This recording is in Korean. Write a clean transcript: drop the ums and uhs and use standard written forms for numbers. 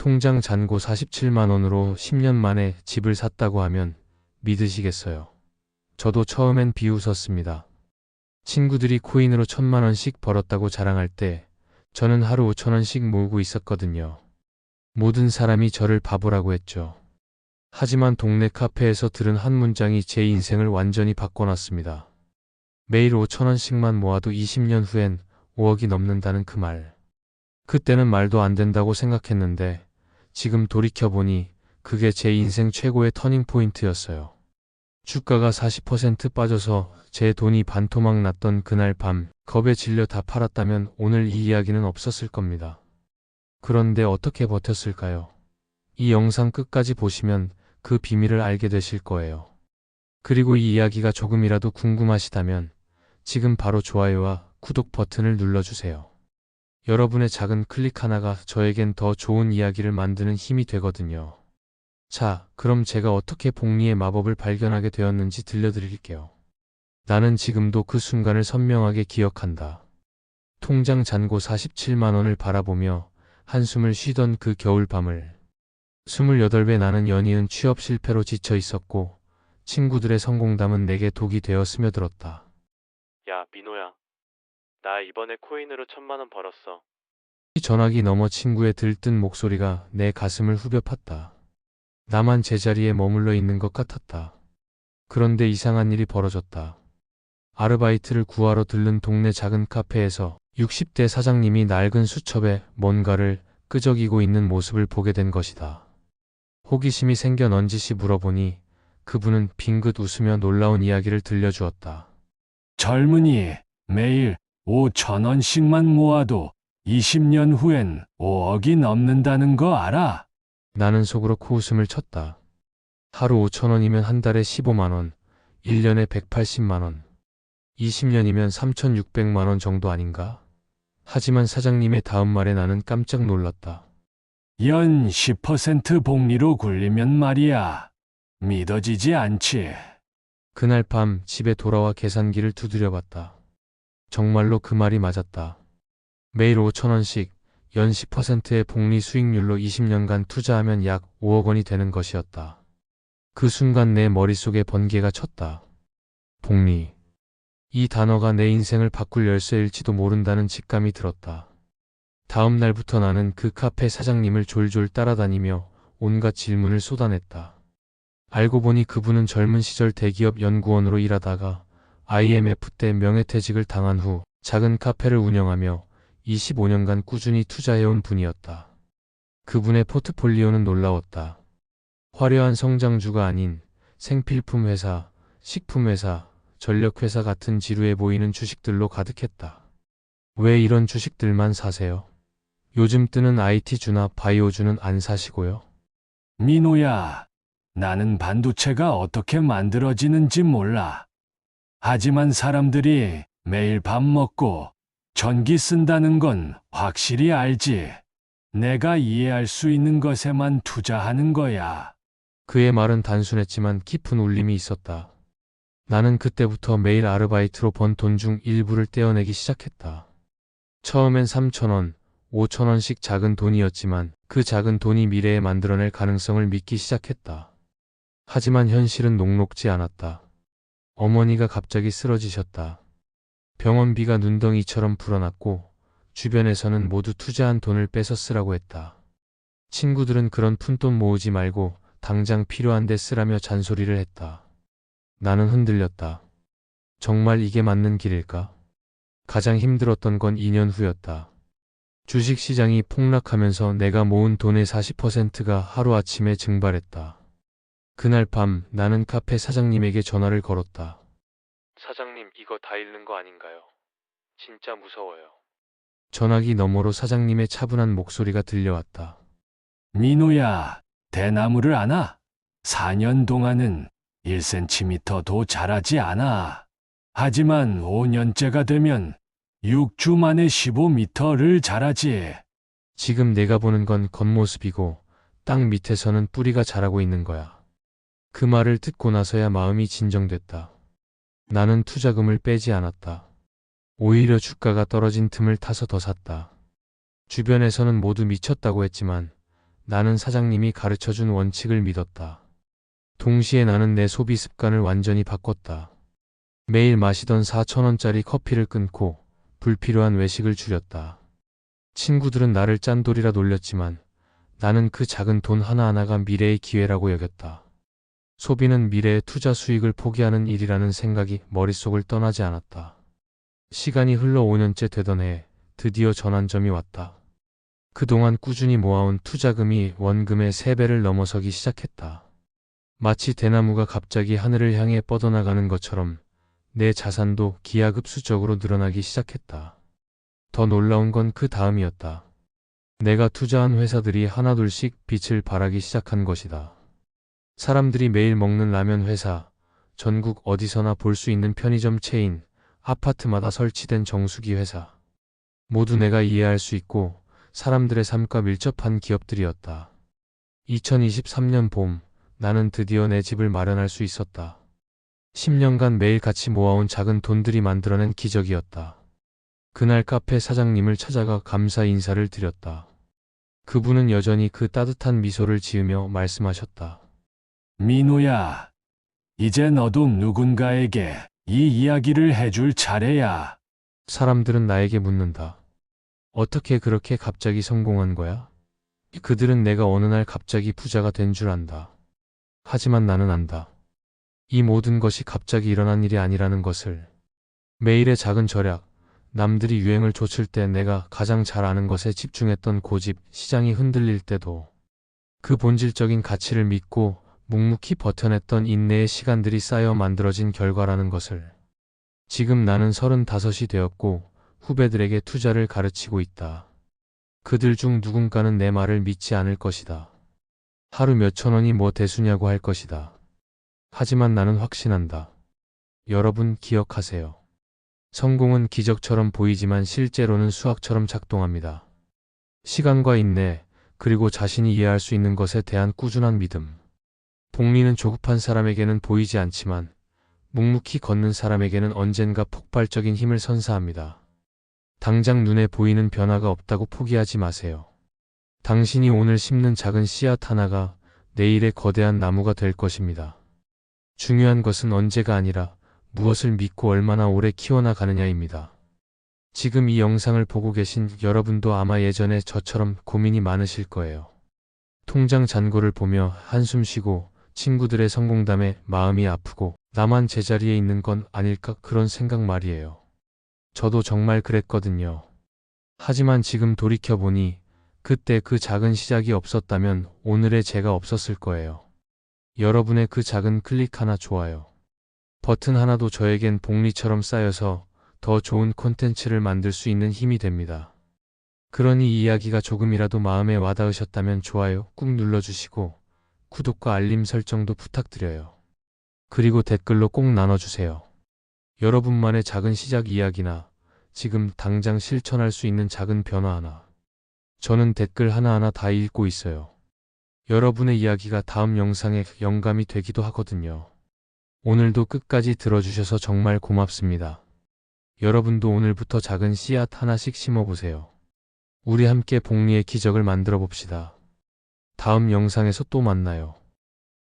통장 잔고 47만 원으로 10년 만에 집을 샀다고 하면 믿으시겠어요? 저도 처음엔 비웃었습니다. 친구들이 코인으로 1,000만 원씩 벌었다고 자랑할 때 저는 하루 5천 원씩 모으고 있었거든요. 모든 사람이 저를 바보라고 했죠. 하지만 동네 카페에서 들은 한 문장이 제 인생을 완전히 바꿔놨습니다. 매일 5천 원씩만 모아도 20년 후엔 5억이 넘는다는 그 말. 그때는 말도 안 된다고 생각했는데 지금 돌이켜보니 그게 제 인생 최고의 터닝포인트였어요. 주가가 40% 빠져서 제 돈이 반토막 났던 그날 밤, 겁에 질려 다 팔았다면 오늘 이 이야기는 없었을 겁니다. 그런데 어떻게 버텼을까요? 이 영상 끝까지 보시면 그 비밀을 알게 되실 거예요. 그리고 이 이야기가 조금이라도 궁금하시다면 지금 바로 좋아요와 구독 버튼을 눌러주세요. 여러분의 작은 클릭 하나가 저에겐 더 좋은 이야기를 만드는 힘이 되거든요. 자, 그럼 제가 어떻게 복리의 마법을 발견하게 되었는지 들려드릴게요. 나는 지금도 그 순간을 선명하게 기억한다. 통장 잔고 47만 원을 바라보며 한숨을 쉬던 그 겨울 밤을. 28배 나는 연이은 취업 실패로 지쳐 있었고 친구들의 성공담은 내게 독이 되어 스며들었다. 야, 민호야. 나 이번에 코인으로 1,000만 원 벌었어. 이 전화기 너머 친구의 들뜬 목소리가 내 가슴을 후벼 팠다. 나만 제자리에 머물러 있는 것 같았다. 그런데 이상한 일이 벌어졌다. 아르바이트를 구하러 들른 동네 작은 카페에서 60대 사장님이 낡은 수첩에 뭔가를 끄적이고 있는 모습을 보게 된 것이다. 호기심이 생겨 넌지시 물어보니 그분은 빙긋 웃으며 놀라운 이야기를 들려주었다. 젊은이, 매일 5천 원씩만 모아도 20년 후엔 5억이 넘는다는 거 알아? 나는 속으로 코웃음을 쳤다. 하루 5천 원이면 한 달에 15만 원, 1년에 180만 원, 20년이면 3,600만 원 정도 아닌가? 하지만 사장님의 다음 말에 나는 깜짝 놀랐다. 연 10% 복리로 굴리면 말이야. 믿어지지 않지. 그날 밤 집에 돌아와 계산기를 두드려 봤다. 정말로 그 말이 맞았다. 매일 5천 원씩 연 10%의 복리 수익률로 20년간 투자하면 약 5억 원이 되는 것이었다. 그 순간 내 머릿속에 번개가 쳤다. 복리. 이 단어가 내 인생을 바꿀 열쇠일지도 모른다는 직감이 들었다. 다음 날부터 나는 그 카페 사장님을 졸졸 따라다니며 온갖 질문을 쏟아냈다. 알고 보니 그분은 젊은 시절 대기업 연구원으로 일하다가 IMF 때 명예퇴직을 당한 후 작은 카페를 운영하며 25년간 꾸준히 투자해온 분이었다. 그분의 포트폴리오는 놀라웠다. 화려한 성장주가 아닌 생필품 회사, 식품 회사, 전력회사 같은 지루해 보이는 주식들로 가득했다. 왜 이런 주식들만 사세요? 요즘 뜨는 IT주나 바이오주는 안 사시고요? 민호야, 나는 반도체가 어떻게 만들어지는지 몰라. 하지만 사람들이 매일 밥 먹고 전기 쓴다는 건 확실히 알지. 내가 이해할 수 있는 것에만 투자하는 거야. 그의 말은 단순했지만 깊은 울림이 있었다. 나는 그때부터 매일 아르바이트로 번 돈 중 일부를 떼어내기 시작했다. 처음엔 3,000원, 5,000원씩 작은 돈이었지만 그 작은 돈이 미래에 만들어낼 가능성을 믿기 시작했다. 하지만 현실은 녹록지 않았다. 어머니가 갑자기 쓰러지셨다. 병원비가 눈덩이처럼 불어났고 주변에서는 모두 투자한 돈을 뺏어 쓰라고 했다. 친구들은 그런 푼돈 모으지 말고 당장 필요한 데 쓰라며 잔소리를 했다. 나는 흔들렸다. 정말 이게 맞는 길일까? 가장 힘들었던 건 2년 후였다. 주식시장이 폭락하면서 내가 모은 돈의 40%가 하루아침에 증발했다. 그날 밤 나는 카페 사장님에게 전화를 걸었다. 사장님, 이거 다 잃는 거 아닌가요? 진짜 무서워요. 전화기 너머로 사장님의 차분한 목소리가 들려왔다. 민호야, 대나무를 아나? 4년 동안은 1cm도 자라지 않아. 하지만 5년째가 되면 6주 만에 15m를 자라지. 지금 내가 보는 건 겉모습이고 땅 밑에서는 뿌리가 자라고 있는 거야. 그 말을 듣고 나서야 마음이 진정됐다. 나는 투자금을 빼지 않았다. 오히려 주가가 떨어진 틈을 타서 더 샀다. 주변에서는 모두 미쳤다고 했지만 나는 사장님이 가르쳐준 원칙을 믿었다. 동시에 나는 내 소비 습관을 완전히 바꿨다. 매일 마시던 4,000원짜리 커피를 끊고 불필요한 외식을 줄였다. 친구들은 나를 짠돌이라 놀렸지만 나는 그 작은 돈 하나하나가 미래의 기회라고 여겼다. 소비는 미래의 투자 수익을 포기하는 일이라는 생각이 머릿속을 떠나지 않았다. 시간이 흘러 5년째 되던 해 드디어 전환점이 왔다. 그동안 꾸준히 모아온 투자금이 원금의 3배를 넘어서기 시작했다. 마치 대나무가 갑자기 하늘을 향해 뻗어나가는 것처럼 내 자산도 기하급수적으로 늘어나기 시작했다. 더 놀라운 건 그 다음이었다. 내가 투자한 회사들이 하나둘씩 빛을 발하기 시작한 것이다. 사람들이 매일 먹는 라면 회사, 전국 어디서나 볼 수 있는 편의점 체인, 아파트마다 설치된 정수기 회사. 모두 내가 이해할 수 있고 사람들의 삶과 밀접한 기업들이었다. 2023년 봄, 나는 드디어 내 집을 마련할 수 있었다. 10년간 매일 같이 모아온 작은 돈들이 만들어낸 기적이었다. 그날 카페 사장님을 찾아가 감사 인사를 드렸다. 그분은 여전히 그 따뜻한 미소를 지으며 말씀하셨다. 민호야, 이제 너도 누군가에게 이 이야기를 해줄 차례야. 사람들은 나에게 묻는다. 어떻게 그렇게 갑자기 성공한 거야? 그들은 내가 어느 날 갑자기 부자가 된 줄 안다. 하지만 나는 안다. 이 모든 것이 갑자기 일어난 일이 아니라는 것을. 매일의 작은 절약, 남들이 유행을 좇을 때 내가 가장 잘 아는 것에 집중했던 고집, 시장이 흔들릴 때도 그 본질적인 가치를 믿고 묵묵히 버텨냈던 인내의 시간들이 쌓여 만들어진 결과라는 것을. 지금 나는 35이 되었고 후배들에게 투자를 가르치고 있다. 그들 중 누군가는 내 말을 믿지 않을 것이다. 하루 몇천 원이 뭐 대수냐고 할 것이다. 하지만 나는 확신한다. 여러분 기억하세요. 성공은 기적처럼 보이지만 실제로는 수학처럼 작동합니다. 시간과 인내, 그리고 자신이 이해할 수 있는 것에 대한 꾸준한 믿음. 복리는 조급한 사람에게는 보이지 않지만 묵묵히 걷는 사람에게는 언젠가 폭발적인 힘을 선사합니다. 당장 눈에 보이는 변화가 없다고 포기하지 마세요. 당신이 오늘 심는 작은 씨앗 하나가 내일의 거대한 나무가 될 것입니다. 중요한 것은 언제가 아니라 무엇을 믿고 얼마나 오래 키워나가느냐입니다. 지금 이 영상을 보고 계신 여러분도 아마 예전에 저처럼 고민이 많으실 거예요. 통장 잔고를 보며 한숨 쉬고 친구들의 성공담에 마음이 아프고 나만 제자리에 있는 건 아닐까 그런 생각 말이에요. 저도 정말 그랬거든요. 하지만 지금 돌이켜보니 그때 그 작은 시작이 없었다면 오늘의 제가 없었을 거예요. 여러분의 그 작은 클릭 하나 좋아요. 버튼 하나도 저에겐 복리처럼 쌓여서 더 좋은 콘텐츠를 만들 수 있는 힘이 됩니다. 그러니 이 이야기가 조금이라도 마음에 와닿으셨다면 좋아요 꾹 눌러주시고 구독과 알림 설정도 부탁드려요. 그리고 댓글로 꼭 나눠주세요. 여러분만의 작은 시작 이야기나 지금 당장 실천할 수 있는 작은 변화 하나. 저는 댓글 하나하나 다 읽고 있어요. 여러분의 이야기가 다음 영상에 영감이 되기도 하거든요. 오늘도 끝까지 들어주셔서 정말 고맙습니다. 여러분도 오늘부터 작은 씨앗 하나씩 심어보세요. 우리 함께 복리의 기적을 만들어 봅시다. 다음 영상에서 또 만나요.